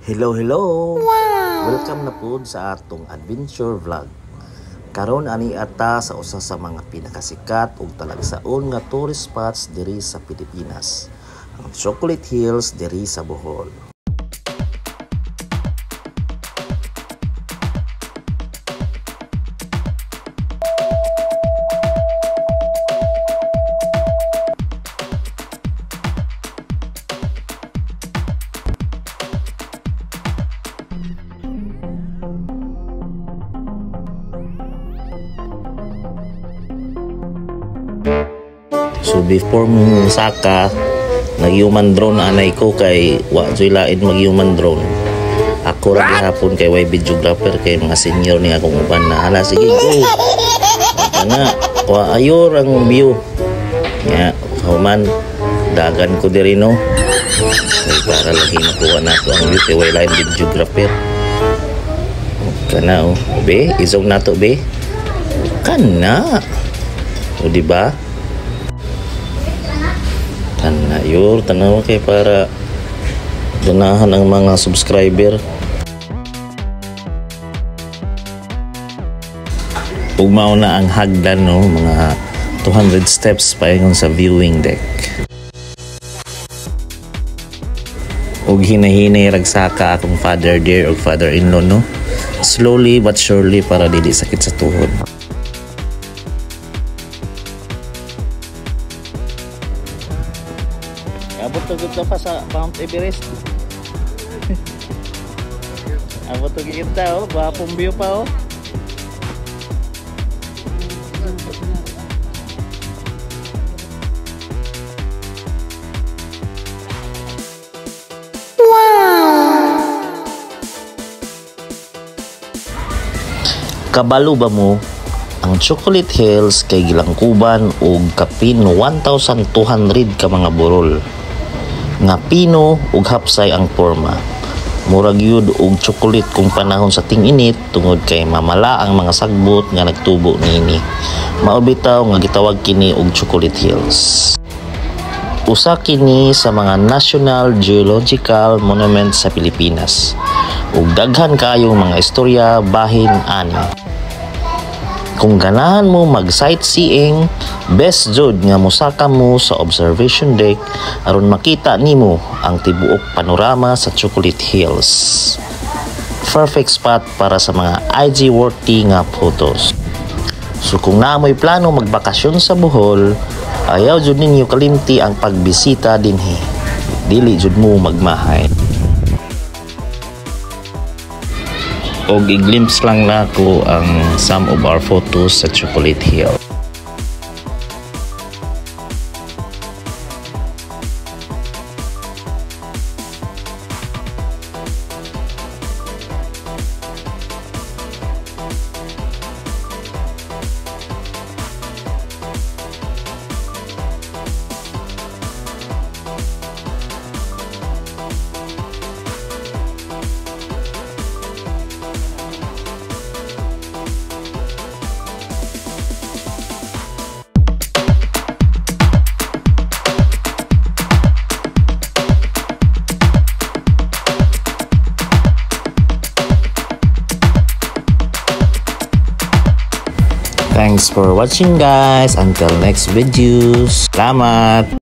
Hello, hello! Wow! Welcome na po sa atong adventure vlog. Karon ani ata sa usa sa mga pinakasikat ug talagsaon nga tourist spots diri sa Pilipinas, ang Chocolate Hills diri sa Bohol. So before mo saka, nag-human drone anay ko kay wa joy lain mag-human drone. Ako ra gihapon kay way videographer kay mga senior ni akong uban na hala sige go. Ana, wa ayor ang view. Ya, human dagan ko diri no. Kay para lagi makuha nato ang view kay way lain videographer. Kana oh, be, isog nato be. Kana. O di ba? Yor, tanaw kay para ganahan ang mga subscriber. Ug mao na ang hagdan no, mga 200 steps paingon sa viewing deck. Ug hinahinay ragsaka akong father dear ug father-in-law no. Slowly but surely para dili sakit sa tuhod. Abot to gud pa sa Mount Everest. Abot to gid ta oh, bapong view pa oh. Kabalo ba mo? Ang Chocolate Hills kay gilangkuban og kapin 1,200 ka mga burol. Nga pino ug hapsay ang porma. Murag yud og chocolate kung panahon sa ting-init tungod kay mamala ang mga sagbot nga nagtubo niini. Mao bitaw nga gitawag kini og Chocolate Hills. Usa kini sa mga National Geological Monument sa Pilipinas. Ug daghan kayong mga istorya bahin ani. Kung ganahan mo mag-sightseeing, best jud nga mosaka mo sa observation deck aron makita nimo ang tibuok panorama sa Chocolate Hills. Perfect spot para sa mga IG-worthy nga photos. So kung naamoy plano magbakasyon sa Bohol, ayaw jud ninyo kalimti ang pagbisita dinhi. Dili jud mo magmahay. Og i-glimpse lang nako ang some of our photos sa Chocolate Hill. Thanks for watching guys. Until next videos. Salamat!